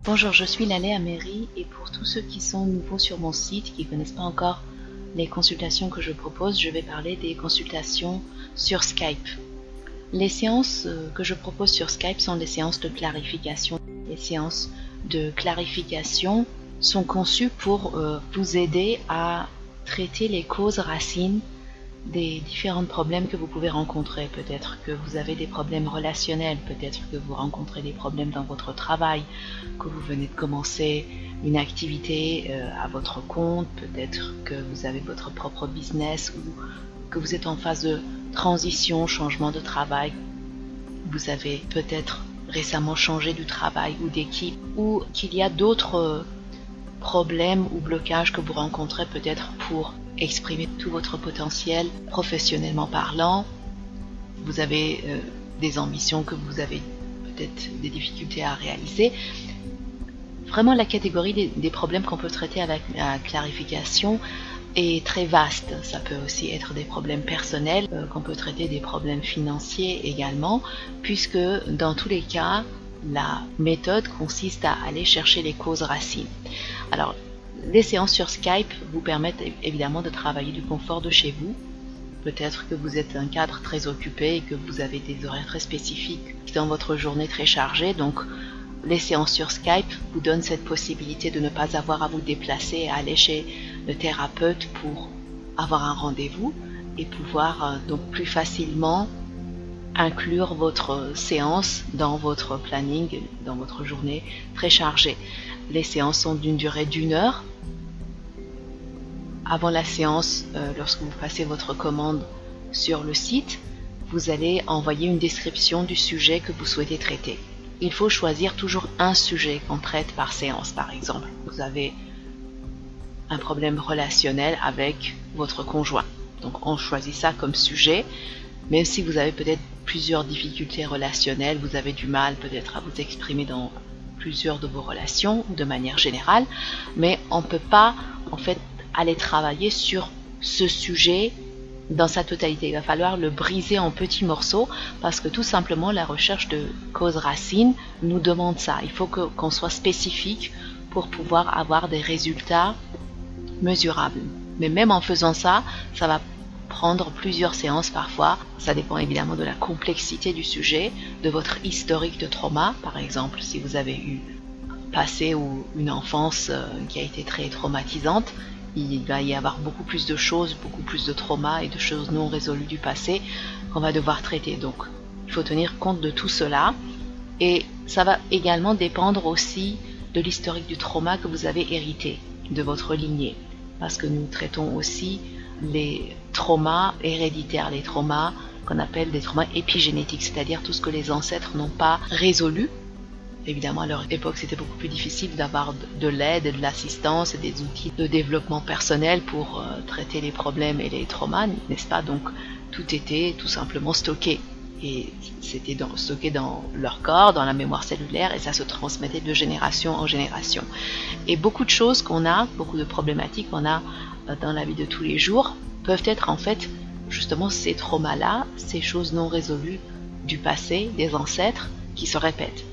Bonjour, je suis Laleh Améry et pour tous ceux qui sont nouveaux sur mon site, qui ne connaissent pas encore les consultations que je propose, je vais parler des consultations sur Skype. Les séances que je propose sur Skype sont des séances de clarification. Les séances de clarification sont conçues pour vous aider à traiter les causes racines des différents problèmes que vous pouvez rencontrer. Peut-être que vous avez des problèmes relationnels, peut-être que vous rencontrez des problèmes dans votre travail, que vous venez de commencer une activité à votre compte, peut-être que vous avez votre propre business ou que vous êtes en phase de transition, changement de travail. Vous avez peut-être récemment changé du travail ou d'équipe, ou qu'il y a d'autres problèmes ou blocages que vous rencontrez peut-être pour exprimer tout votre potentiel professionnellement parlant. Vous avez des ambitions que vous avez peut-être des difficultés à réaliser. Vraiment, la catégorie des problèmes qu'on peut traiter avec la clarification est très vaste. Ça peut aussi être des problèmes personnels, qu'on peut traiter des problèmes financiers également, puisque dans tous les cas, la méthode consiste à aller chercher les causes racines. Alors, les séances sur Skype vous permettent évidemment de travailler du confort de chez vous. Peut-être que vous êtes un cadre très occupé et que vous avez des horaires très spécifiques dans votre journée très chargée. Donc, les séances sur Skype vous donnent cette possibilité de ne pas avoir à vous déplacer et à aller chez le thérapeute pour avoir un rendez-vous et pouvoir donc plus facilement inclure votre séance dans votre planning, dans votre journée très chargée. Les séances sont d'une durée d'1 heure. Avant la séance, lorsque vous passez votre commande sur le site, vous allez envoyer une description du sujet que vous souhaitez traiter. Il faut choisir toujours un sujet qu'on traite par séance. Par exemple, vous avez un problème relationnel avec votre conjoint. Donc on choisit ça comme sujet, même si vous avez peut-être plusieurs difficultés relationnelles, vous avez du mal peut-être à vous exprimer dans plusieurs de vos relations de manière générale, mais on ne peut pas en fait aller travailler sur ce sujet dans sa totalité. Il va falloir le briser en petits morceaux parce que tout simplement la recherche de causes racines nous demande ça. Il faut qu'on soit spécifique pour pouvoir avoir des résultats mesurables. Mais même en faisant ça, ça va prendre plusieurs séances parfois. Ça dépend évidemment de la complexité du sujet, de votre historique de trauma. Par exemple, si vous avez eu passé ou une enfance qui a été très traumatisante, il va y avoir beaucoup plus de choses, beaucoup plus de traumas et de choses non résolues du passé qu'on va devoir traiter. Donc, il faut tenir compte de tout cela. Et ça va également dépendre aussi de l'historique du trauma que vous avez hérité de votre lignée. Parce que nous traitons aussi les traumas héréditaires, les traumas qu'on appelle des traumas épigénétiques, c'est-à-dire tout ce que les ancêtres n'ont pas résolu. Évidemment, à leur époque, c'était beaucoup plus difficile d'avoir de l'aide, de l'assistance et des outils de développement personnel pour traiter les problèmes et les traumas, n'est-ce pas? Donc, tout était tout simplement stocké. Et c'était stocké dans leur corps, dans la mémoire cellulaire, et ça se transmettait de génération en génération. Et beaucoup de choses qu'on a, beaucoup de problématiques qu'on a dans la vie de tous les jours, peuvent être en fait justement ces traumas-là, ces choses non résolues du passé, des ancêtres, qui se répètent.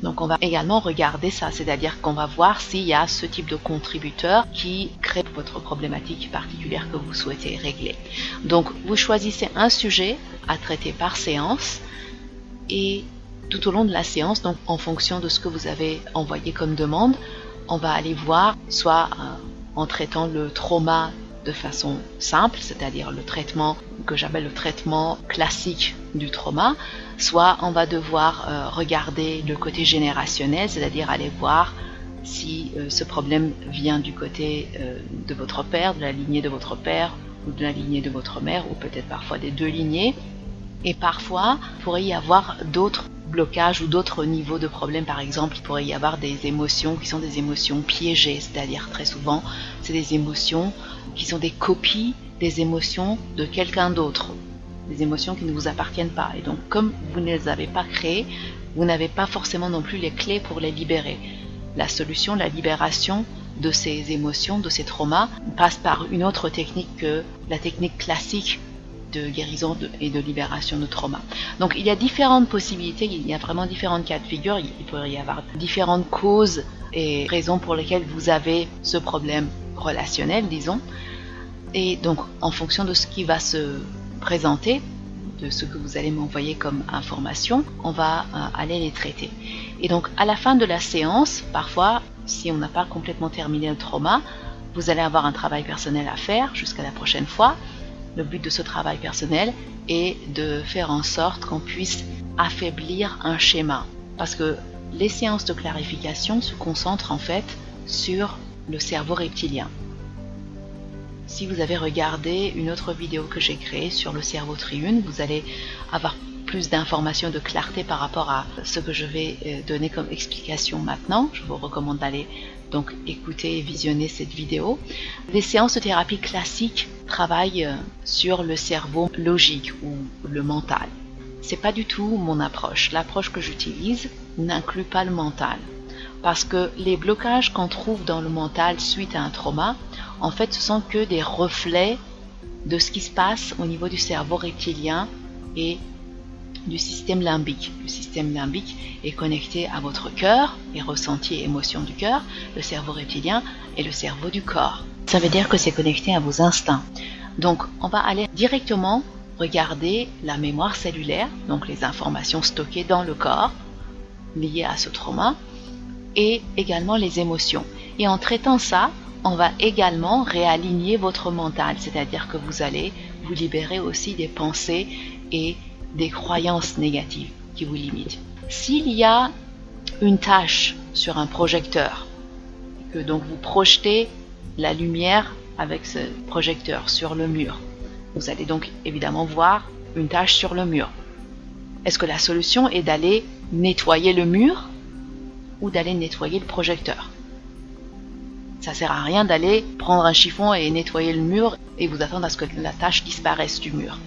Donc on va également regarder ça, c'est-à-dire qu'on va voir s'il y a ce type de contributeur qui crée votre problématique particulière que vous souhaitez régler. Donc vous choisissez un sujet à traiter par séance et tout au long de la séance, donc en fonction de ce que vous avez envoyé comme demande, on va aller voir soit en traitant le trauma de façon simple, c'est-à-dire le traitement que j'appelle le traitement classique du trauma, soit on va devoir regarder le côté générationnel, c'est-à-dire aller voir si ce problème vient du côté de votre père, de la lignée de votre père ou de la lignée de votre mère, ou peut-être parfois des deux lignées. Et parfois, il pourrait y avoir d'autres blocages ou d'autres niveaux de problèmes. Par exemple, il pourrait y avoir des émotions qui sont des émotions piégées, c'est-à-dire très souvent, c'est des émotions qui sont des copies des émotions de quelqu'un d'autre, des émotions qui ne vous appartiennent pas. Et donc, comme vous ne les avez pas créées, vous n'avez pas forcément non plus les clés pour les libérer. La solution, la libération de ces émotions, de ces traumas, passe par une autre technique que la technique classique de guérison et de libération de trauma. Donc il y a différentes possibilités, il y a vraiment différentes cas de figure, il pourrait y avoir différentes causes et raisons pour lesquelles vous avez ce problème relationnel, disons. Et donc en fonction de ce qui va se présenter, de ce que vous allez m'envoyer comme information, on va aller les traiter. Et donc à la fin de la séance, parfois, si on n'a pas complètement terminé le trauma, vous allez avoir un travail personnel à faire jusqu'à la prochaine fois. Le but de ce travail personnel est de faire en sorte qu'on puisse affaiblir un schéma. Parce que les séances de clarification se concentrent en fait sur le cerveau reptilien. Si vous avez regardé une autre vidéo que j'ai créée sur le cerveau triune, vous allez avoir plus d'informations, de clarté par rapport à ce que je vais donner comme explication maintenant. Je vous recommande d'aller donc écouter et visionner cette vidéo. Les séances de thérapie classiques travaillent sur le cerveau logique ou le mental. C'est pas du tout mon approche. L'approche que j'utilise n'inclut pas le mental. Parce que les blocages qu'on trouve dans le mental suite à un trauma, en fait, ce sont que des reflets de ce qui se passe au niveau du cerveau reptilien et du système limbique. Le système limbique est connecté à votre cœur, les ressentis et émotions du cœur, le cerveau reptilien et le cerveau du corps. Ça veut dire que c'est connecté à vos instincts. Donc, on va aller directement regarder la mémoire cellulaire, donc les informations stockées dans le corps liées à ce trauma, et également les émotions. Et en traitant ça, on va également réaligner votre mental, c'est-à-dire que vous allez vous libérer aussi des pensées et des croyances négatives qui vous limitent. S'il y a une tache sur un projecteur, que donc vous projetez la lumière avec ce projecteur sur le mur, vous allez donc évidemment voir une tache sur le mur. Est-ce que la solution est d'aller nettoyer le mur ou d'aller nettoyer le projecteur? Ça sert à rien d'aller prendre un chiffon et nettoyer le mur et vous attendre à ce que la tache disparaisse du mur.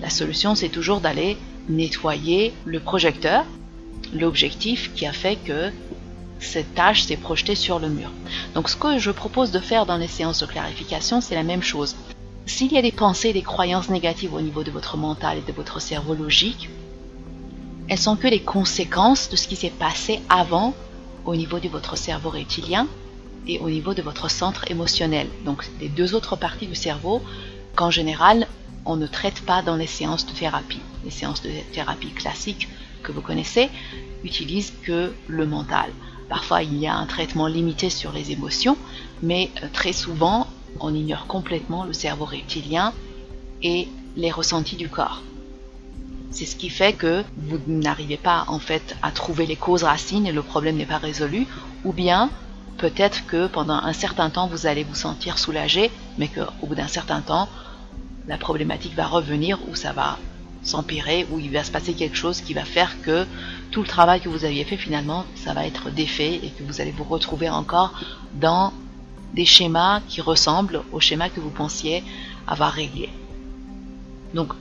La solution, c'est toujours d'aller nettoyer le projecteur, l'objectif qui a fait que cette tache s'est projetée sur le mur. Donc ce que je propose de faire dans les séances de clarification, c'est la même chose. S'il y a des pensées, des croyances négatives au niveau de votre mental et de votre cerveau logique, elles sont que les conséquences de ce qui s'est passé avant au niveau de votre cerveau reptilien et au niveau de votre centre émotionnel. Donc les deux autres parties du cerveau qu'en général on ne traite pas dans les séances de thérapie. Les séances de thérapie classiques que vous connaissez utilisent que le mental. Parfois il y a un traitement limité sur les émotions, mais très souvent on ignore complètement le cerveau reptilien et les ressentis du corps. C'est ce qui fait que vous n'arrivez pas en fait à trouver les causes racines et le problème n'est pas résolu, ou bien peut-être que pendant un certain temps vous allez vous sentir soulagé, mais qu'au bout d'un certain temps la problématique va revenir ou ça va s'empirer ou il va se passer quelque chose qui va faire que tout le travail que vous aviez fait finalement ça va être défait et que vous allez vous retrouver encore dans des schémas qui ressemblent aux schémas que vous pensiez avoir réglés. Donc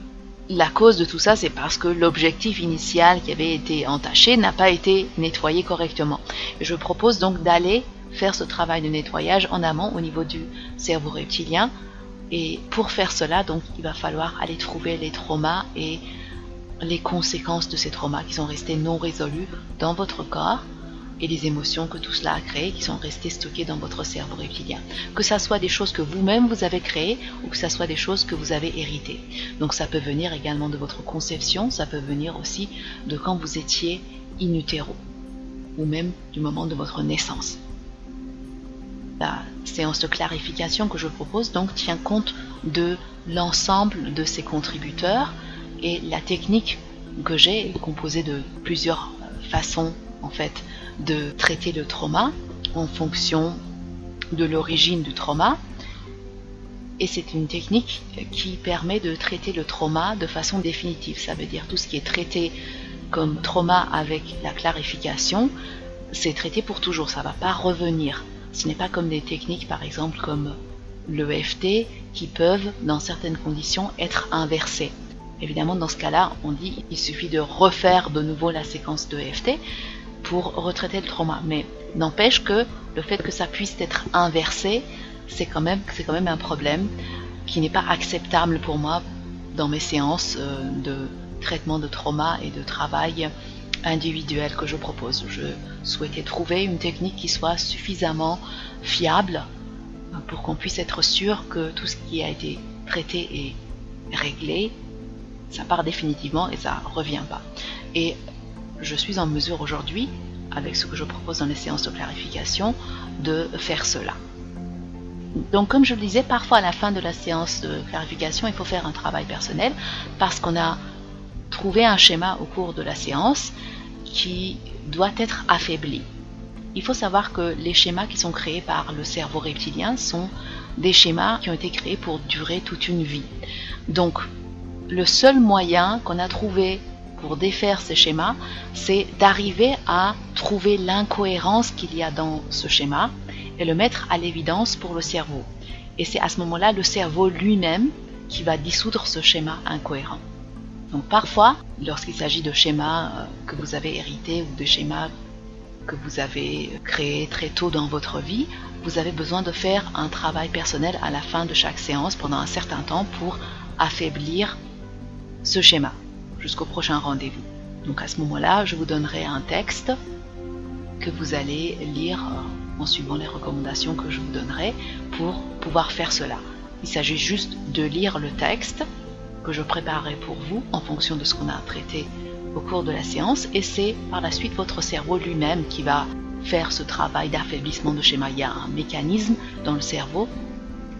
la cause de tout ça, c'est parce que l'objectif initial qui avait été entaché n'a pas été nettoyé correctement. Je propose donc d'aller faire ce travail de nettoyage en amont au niveau du cerveau reptilien. Et pour faire cela, donc, il va falloir aller trouver les traumas et les conséquences de ces traumas qui sont restés non résolus dans votre corps et les émotions que tout cela a créées qui sont restées stockées dans votre cerveau reptilien. Que ça soit des choses que vous-même vous avez créées ou que ça soit des choses que vous avez héritées. Donc ça peut venir également de votre conception, ça peut venir aussi de quand vous étiez in utero ou même du moment de votre naissance. La séance de clarification que je propose donc tient compte de l'ensemble de ces contributeurs et la technique que j'ai est composée de plusieurs façons en fait de traiter le trauma en fonction de l'origine du trauma et c'est une technique qui permet de traiter le trauma de façon définitive. Ça veut dire tout ce qui est traité comme trauma avec la clarification, c'est traité pour toujours, ça ne va pas revenir. Ce n'est pas comme des techniques par exemple comme l'EFT qui peuvent dans certaines conditions être inversées. Évidemment dans ce cas-là on dit il suffit de refaire de nouveau la séquence de EFT pour retraiter le trauma, mais n'empêche que le fait que ça puisse être inversé c'est quand même un problème qui n'est pas acceptable pour moi dans mes séances de traitement de trauma et de travail individuel que je propose. Je souhaitais trouver une technique qui soit suffisamment fiable pour qu'on puisse être sûr que tout ce qui a été traité est réglé, ça part définitivement et ça ne revient pas. Et je suis en mesure aujourd'hui, avec ce que je propose dans les séances de clarification, de faire cela. Donc comme je le disais, parfois à la fin de la séance de clarification, il faut faire un travail personnel parce qu'on a trouvé un schéma au cours de la séance qui doit être affaibli. Il faut savoir que les schémas qui sont créés par le cerveau reptilien sont des schémas qui ont été créés pour durer toute une vie. Donc le seul moyen qu'on a trouvé pour défaire ces schémas, c'est d'arriver à trouver l'incohérence qu'il y a dans ce schéma et le mettre à l'évidence pour le cerveau. Et c'est à ce moment-là le cerveau lui-même qui va dissoudre ce schéma incohérent. Donc parfois, lorsqu'il s'agit de schémas que vous avez hérités ou de schémas que vous avez créés très tôt dans votre vie, vous avez besoin de faire un travail personnel à la fin de chaque séance pendant un certain temps pour affaiblir ce schéma jusqu'au prochain rendez-vous. Donc à ce moment-là, je vous donnerai un texte que vous allez lire en suivant les recommandations que je vous donnerai pour pouvoir faire cela. Il s'agit juste de lire le texte que je préparerai pour vous en fonction de ce qu'on a traité au cours de la séance, et c'est par la suite votre cerveau lui-même qui va faire ce travail d'affaiblissement de schéma. Il y a un mécanisme dans le cerveau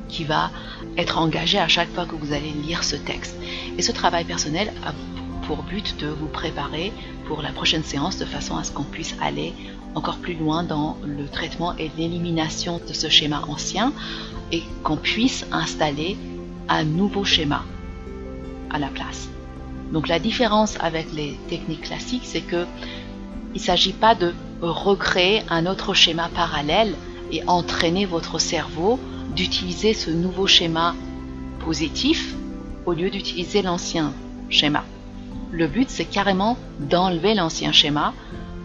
qui va être engagé à chaque fois que vous allez lire ce texte. Et ce travail personnel a pour but de vous préparer pour la prochaine séance de façon à ce qu'on puisse aller encore plus loin dans le traitement et l'élimination de ce schéma ancien et qu'on puisse installer un nouveau schéma à la place. Donc la différence avec les techniques classiques, c'est que il ne s'agit pas de recréer un autre schéma parallèle et entraîner votre cerveau d'utiliser ce nouveau schéma positif au lieu d'utiliser l'ancien schéma. Le but, c'est carrément d'enlever l'ancien schéma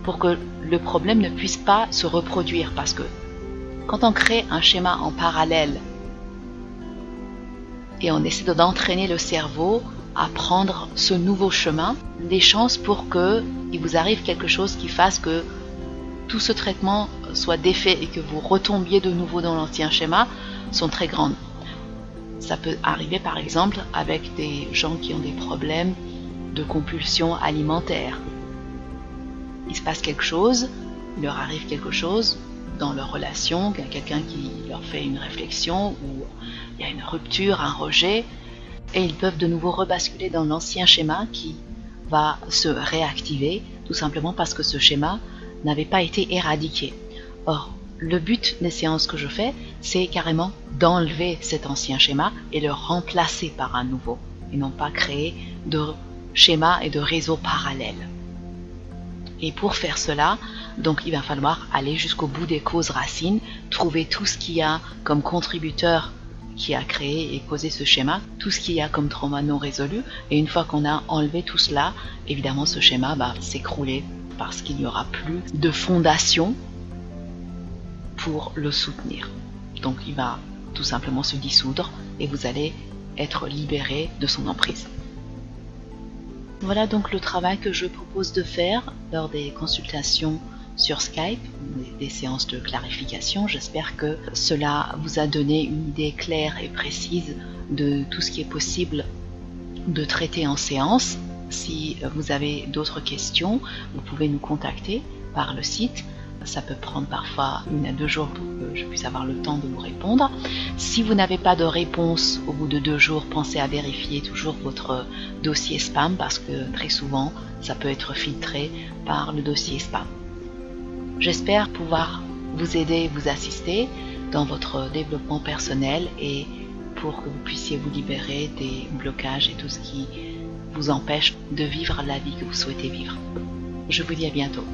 pour que le problème ne puisse pas se reproduire, parce que quand on crée un schéma en parallèle et on essaie d'entraîner le cerveau à prendre ce nouveau chemin, les chances pour qu'il vous arrive quelque chose qui fasse que tout ce traitement soit défait et que vous retombiez de nouveau dans l'ancien schéma sont très grandes. Ça peut arriver par exemple avec des gens qui ont des problèmes de compulsion alimentaire. Il se passe quelque chose, il leur arrive quelque chose dans leur relation, il y a quelqu'un qui leur fait une réflexion ou il y a une rupture, un rejet, et ils peuvent de nouveau rebasculer dans l'ancien schéma qui va se réactiver tout simplement parce que ce schéma n'avait pas été éradiqué. Or, le but des séances que je fais, c'est carrément d'enlever cet ancien schéma et le remplacer par un nouveau, et non pas créer de schémas et de réseaux parallèles. Et pour faire cela, donc il va falloir aller jusqu'au bout des causes racines, trouver tout ce qu'il y a comme contributeur qui a créé et causé ce schéma, tout ce qu'il y a comme trauma non résolu, et une fois qu'on a enlevé tout cela, évidemment ce schéma va s'écrouler parce qu'il n'y aura plus de fondation pour le soutenir. Donc il va tout simplement se dissoudre et vous allez être libéré de son emprise. Voilà donc le travail que je propose de faire lors des consultations sur Skype, des séances de clarification. J'espère que cela vous a donné une idée claire et précise de tout ce qui est possible de traiter en séance. Si vous avez d'autres questions, vous pouvez nous contacter par le site. Ça peut prendre parfois 1 à 2 jours pour que je puisse avoir le temps de vous répondre. Si vous n'avez pas de réponse au bout de 2 jours, pensez à vérifier toujours votre dossier spam parce que très souvent, ça peut être filtré par le dossier spam. J'espère pouvoir vous aider, vous assister dans votre développement personnel et pour que vous puissiez vous libérer des blocages et tout ce qui vous empêche de vivre la vie que vous souhaitez vivre. Je vous dis à bientôt.